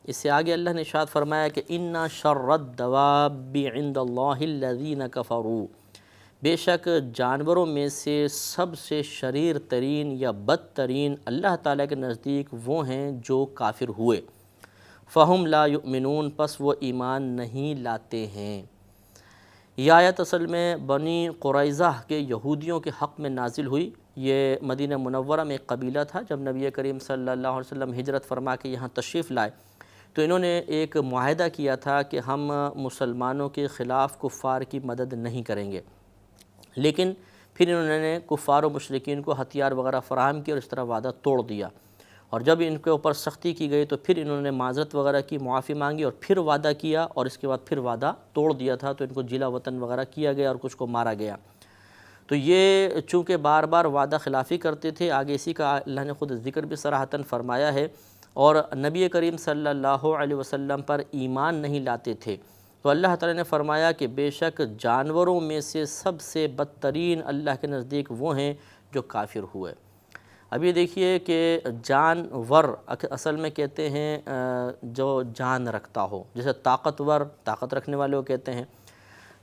اس سے آگے اللہ نے ارشاد فرمایا کہ اِنَّ شَرَّ الدَّوَابِّ عِندَ اللَّهِ الَّذِينَ كَفَرُوا، بے شک جانوروں میں سے سب سے شریر ترین یا بدترین اللہ تعالیٰ کے نزدیک وہ ہیں جو کافر ہوئے۔ فَهُمْ لَا يُؤْمِنُونَ، پس وہ ایمان نہیں لاتے ہیں۔ یہ آیت اصل میں بنی قریظہ کے یہودیوں کے حق میں نازل ہوئی۔ یہ مدینہ منورہ میں ایک قبیلہ تھا۔ جب نبی کریم صلی اللہ علیہ وسلم ہجرت فرما کے یہاں تشریف لائے تو انہوں نے ایک معاہدہ کیا تھا کہ ہم مسلمانوں کے خلاف کفار کی مدد نہیں کریں گے، لیکن پھر انہوں نے کفار و مشرکین کو ہتھیار وغیرہ فراہم کیا اور اس طرح وعدہ توڑ دیا، اور جب ان کے اوپر سختی کی گئی تو پھر انہوں نے معذرت وغیرہ کی، معافی مانگی اور پھر وعدہ کیا، اور اس کے بعد پھر وعدہ توڑ دیا تھا تو ان کو جلا وطن وغیرہ کیا گیا اور کچھ کو مارا گیا۔ تو یہ چونکہ بار بار وعدہ خلافی کرتے تھے، آگے اسی کا اللہ نے خود ذکر بھی صراحتاً فرمایا ہے، اور نبی کریم صلی اللہ علیہ وسلم پر ایمان نہیں لاتے تھے، تو اللہ تعالیٰ نے فرمایا کہ بے شک جانوروں میں سے سب سے بدترین اللہ کے نزدیک وہ ہیں جو کافر ہوئے۔ اب یہ دیکھیے کہ جانور اصل میں کہتے ہیں جو جان رکھتا ہو، جیسے طاقتور، طاقت رکھنے والے کو کہتے ہیں،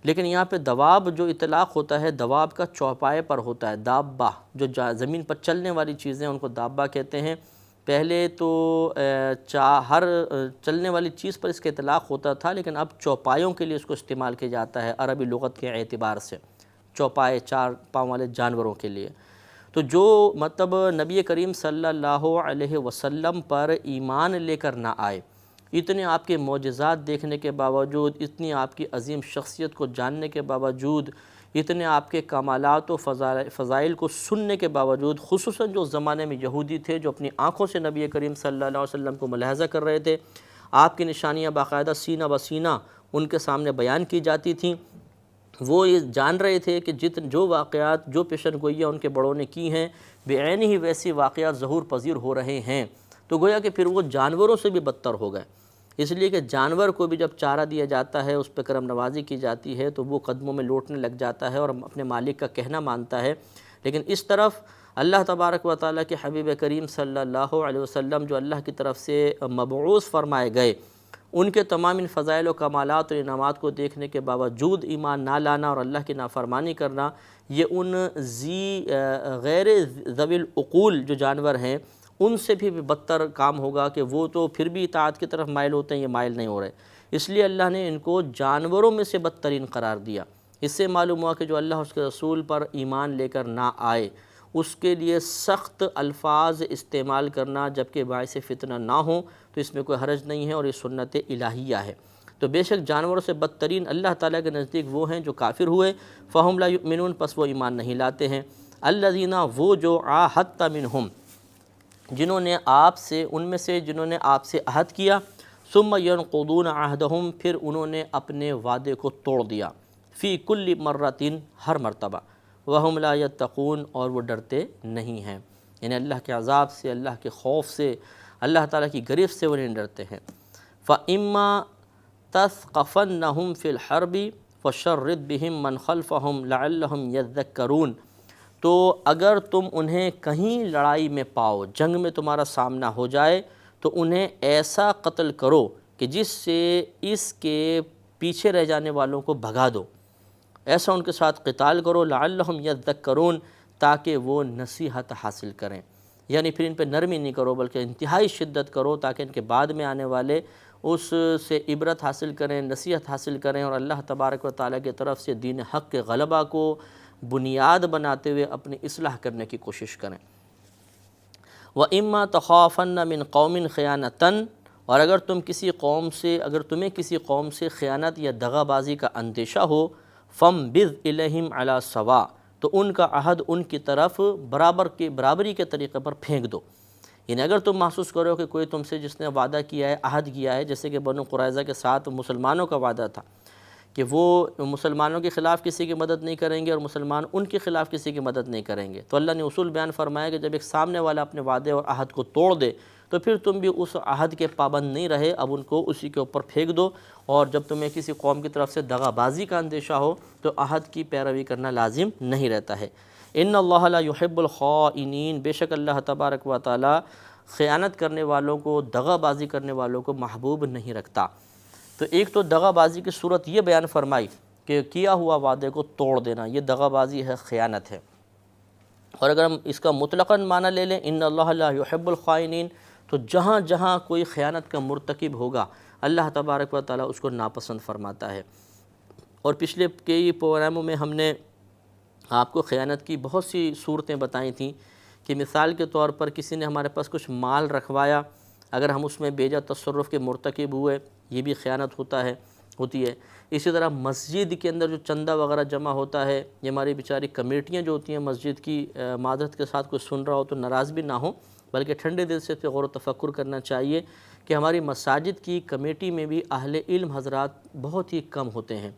لیکن یہاں پہ دواب جو اطلاق ہوتا ہے دواب کا چوپائے پر ہوتا ہے، دابہ، جو زمین پر چلنے والی چیزیں ان کو دابہ کہتے ہیں۔ پہلے تو ہر چلنے والی چیز پر اس کا اطلاق ہوتا تھا، لیکن اب چوپایوں کے لیے اس کو استعمال کیا جاتا ہے عربی لغت کے اعتبار سے، چوپائے، چار پاؤں والے جانوروں کے لیے۔ تو جو مطلب نبی کریم صلی اللہ علیہ وسلم پر ایمان لے کر نہ آئے، اتنے آپ کے معجزات دیکھنے کے باوجود، اتنی آپ کی عظیم شخصیت کو جاننے کے باوجود، اتنے آپ کے کمالات و فضائل کو سننے کے باوجود، خصوصاً جو زمانے میں یہودی تھے جو اپنی آنکھوں سے نبی کریم صلی اللہ علیہ وسلم کو ملاحظہ کر رہے تھے، آپ کی نشانیاں باقاعدہ سینہ بسینہ ان کے سامنے بیان کی جاتی تھیں، وہ یہ جان رہے تھے کہ جو واقعات، جو پیشن گوئیاں ان کے بڑوں نے کی ہیں، بعین ہی ویسی واقعات ظہور پذیر ہو رہے ہیں، تو گویا کہ پھر وہ جانوروں سے بھی بدتر ہو گئے۔ اس لیے کہ جانور کو بھی جب چارہ دیا جاتا ہے، اس پہ کرم نوازی کی جاتی ہے تو وہ قدموں میں لوٹنے لگ جاتا ہے اور اپنے مالک کا کہنا مانتا ہے، لیکن اس طرف اللہ تبارک و تعالیٰ کے حبیب کریم صلی اللہ علیہ وسلم جو اللہ کی طرف سے مبعوث فرمائے گئے، ان کے تمام ان فضائل و کمالات اور انعامات کو دیکھنے کے باوجود ایمان نہ لانا اور اللہ کی نافرمانی کرنا، یہ ان غیر ذوی العقول جو جانور ہیں ان سے بھی بدتر کام ہوگا کہ وہ تو پھر بھی اطاعت کی طرف مائل ہوتے ہیں، یہ مائل نہیں ہو رہے، اس لیے اللہ نے ان کو جانوروں میں سے بدترین قرار دیا۔ اس سے معلوم ہوا کہ جو اللہ اس کے رسول پر ایمان لے کر نہ آئے اس کے لیے سخت الفاظ استعمال کرنا جبکہ باعث فتنہ نہ ہوں تو اس میں کوئی حرج نہیں ہے، اور یہ سنت الہیہ ہے۔ تو بے شک جانوروں سے بدترین اللہ تعالیٰ کے نزدیک وہ ہیں جو کافر ہوئے، فَهُمْ لَا يُؤْمِنُونَ، پس وہ ایمان نہیں لاتے ہیں۔ الَّذِينَ، وہ جو عَاهَدتَّ مِنْهُمْ، جنہوں نے آپ سے، ان میں سے جنہوں نے آپ سے عہد کیا، ثُمَّ يَنْقُضُونَ عَهْدَهُمْ، پھر انہوں نے اپنے وعدے کو توڑ دیا، فی کل مرتين، ہر مرتبہ، وَهُمْ لَا يَتَّقُونَ، اور وہ ڈرتے نہیں ہیں، یعنی اللہ کے عذاب سے، اللہ کے خوف سے، اللہ تعالیٰ کی گرفت سے وہ نہیں ڈرتے ہیں۔ فَإِمَّا تَثْقَفَنَّهُمْ فِي الْحَرْبِ فَشَرِّدْ بِهِمْ مَنْ خَلْفَهُمْ لَعَلَّهُمْ يَذَّكَّرُونَ، تو اگر تم انہیں کہیں لڑائی میں پاؤ، جنگ میں تمہارا سامنا ہو جائے تو انہیں ایسا قتل کرو کہ جس سے اس کے پیچھے رہ جانے والوں کو بھگا دو، ایسا ان کے ساتھ قتال کرو، لعلہم یذکرون، تاکہ وہ نصیحت حاصل کریں، یعنی پھر ان پہ نرمی نہیں کرو بلکہ انتہائی شدت کرو تاکہ ان کے بعد میں آنے والے اس سے عبرت حاصل کریں، نصیحت حاصل کریں، اور اللہ تبارک و تعالیٰ کی طرف سے دین حق کے غلبہ کو بنیاد بناتے ہوئے اپنی اصلاح کرنے کی کوشش کریں۔ وَإِمَّا تَخَافَنَّ مِنْ قَوْمٍ خِيَانَةً، اور اگر تمہیں کسی قوم سے خیانت یا دغا بازی کا اندیشہ ہو، فَانبِذْ إِلَيْهِمْ عَلَى سَوَاءٍ، تو ان کا عہد ان کی طرف برابری کے طریقے پر پھینک دو، یعنی اگر تم محسوس کرو کہ کوئی تم سے جس نے وعدہ کیا ہے، عہد کیا ہے، جیسے کہ بنو قریظہ کے ساتھ مسلمانوں کا وعدہ تھا کہ وہ مسلمانوں کے خلاف کسی کی مدد نہیں کریں گے اور مسلمان ان کے خلاف کسی کی مدد نہیں کریں گے، تو اللہ نے اصول بیان فرمایا کہ جب ایک سامنے والا اپنے وعدے اور عہد کو توڑ دے تو پھر تم بھی اس عہد کے پابند نہیں رہے، اب ان کو اسی کے اوپر پھینک دو، اور جب تمہیں کسی قوم کی طرف سے دغا بازی کا اندیشہ ہو تو عہد کی پیروی کرنا لازم نہیں رہتا ہے۔ ان اللہ لا يحب الخائنین، بے شک اللہ تبارک و تعالی خیانت کرنے والوں کو، دغا بازی کرنے والوں کو محبوب نہیں رکھتا۔ تو ایک تو دغا بازی کی صورت یہ بیان فرمائی کہ کیا ہوا وعدے کو توڑ دینا، یہ دغا بازی ہے، خیانت ہے۔ اور اگر ہم اس کا مطلقاً معنی لے لیں ان اللہ لا یحب الخائنین، تو جہاں جہاں کوئی خیانت کا مرتکب ہوگا اللہ تبارک و تعالیٰ اس کو ناپسند فرماتا ہے۔ اور پچھلے کئی پروگراموں میں ہم نے آپ کو خیانت کی بہت سی صورتیں بتائی تھیں کہ مثال کے طور پر کسی نے ہمارے پاس کچھ مال رکھوایا، اگر ہم اس میں بیجا تصرف کے مرتکب ہوئے، یہ بھی خیانت ہوتی ہے۔ اسی طرح مسجد کے اندر جو چندہ وغیرہ جمع ہوتا ہے، یہ ہماری بیچاری کمیٹیاں جو ہوتی ہیں مسجد کی، معذرت کے ساتھ کوئی سن رہا ہو تو ناراض بھی نہ ہو، بلکہ ٹھنڈے دل سے غور و تفکر کرنا چاہیے کہ ہماری مساجد کی کمیٹی میں بھی اہل علم حضرات بہت ہی کم ہوتے ہیں۔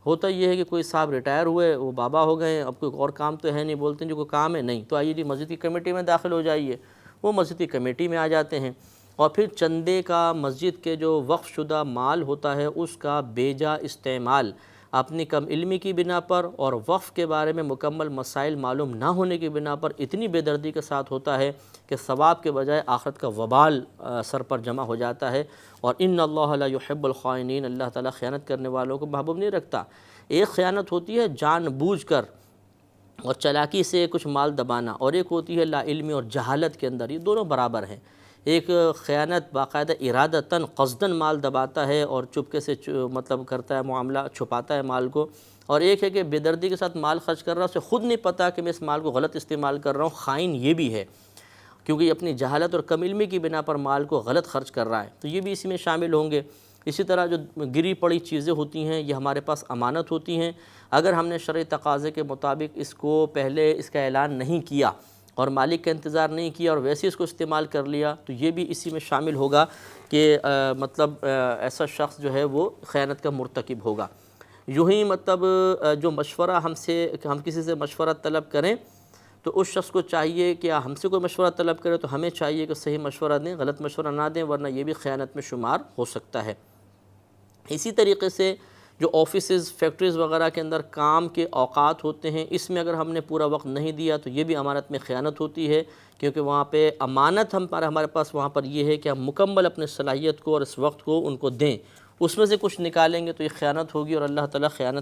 ہوتا یہ ہے کہ کوئی صاحب ریٹائر ہوئے، وہ بابا ہو گئے، اب کوئی اور کام تو ہے نہیں، بولتے ہیں جو کوئی کام ہے نہیں تو آئیے جی مسجد کی کمیٹی میں داخل ہو جائیے، وہ مسجد کی کمیٹی میں آ جاتے ہیں، اور پھر چندے کا، مسجد کے جو وقف شدہ مال ہوتا ہے اس کا بیجا استعمال اپنی کم علمی کی بنا پر اور وقف کے بارے میں مکمل مسائل معلوم نہ ہونے کی بنا پر اتنی بے دردی کے ساتھ ہوتا ہے کہ ثواب کے بجائے آخرت کا وبال سر پر جمع ہو جاتا ہے۔ اور ان اللہ لا یحب الخائنین، اللہ تعالیٰ خیانت کرنے والوں کو محبوب نہیں رکھتا۔ ایک خیانت ہوتی ہے جان بوجھ کر اور چلاکی سے کچھ مال دبانا، اور ایک ہوتی ہے لا علمی اور جہالت کے اندر، یہ دونوں برابر ہیں۔ ایک خیانت باقاعدہ ارادتاً قصداً مال دباتا ہے اور چپکے سے مطلب کرتا ہے معاملہ، چھپاتا ہے مال کو، اور ایک ہے کہ بے دردی کے ساتھ مال خرچ کر رہا ہے، اسے خود نہیں پتہ کہ میں اس مال کو غلط استعمال کر رہا ہوں، خائن یہ بھی ہے کیونکہ یہ اپنی جہالت اور کم علمی کی بنا پر مال کو غلط خرچ کر رہا ہے، تو یہ بھی اسی میں شامل ہوں گے۔ اسی طرح جو گری پڑی چیزیں ہوتی ہیں یہ ہمارے پاس امانت ہوتی ہیں، اگر ہم نے شرعی تقاضے کے مطابق اس کو پہلے اس کا اعلان نہیں کیا اور مالک کا انتظار نہیں کیا اور ویسے اس کو استعمال کر لیا تو یہ بھی اسی میں شامل ہوگا کہ مطلب ایسا شخص جو ہے وہ خیانت کا مرتکب ہوگا۔ یوں ہی مطلب جو مشورہ ہم کسی سے مشورہ طلب کریں تو اس شخص کو چاہیے کہ ہم سے کوئی مشورہ طلب کرے تو ہمیں چاہیے کہ صحیح مشورہ دیں، غلط مشورہ نہ دیں، ورنہ یہ بھی خیانت میں شمار ہو سکتا ہے۔ اسی طریقے سے جو آفیسز، فیکٹریز وغیرہ کے اندر کام کے اوقات ہوتے ہیں، اس میں اگر ہم نے پورا وقت نہیں دیا تو یہ بھی امانت میں خیانت ہوتی ہے، کیونکہ وہاں پہ امانت ہمارے پاس وہاں پر یہ ہے کہ ہم مکمل اپنے صلاحیت کو اور اس وقت کو ان کو دیں، اس میں سے کچھ نکالیں گے تو یہ خیانت ہوگی، اور اللہ تعالیٰ خیانت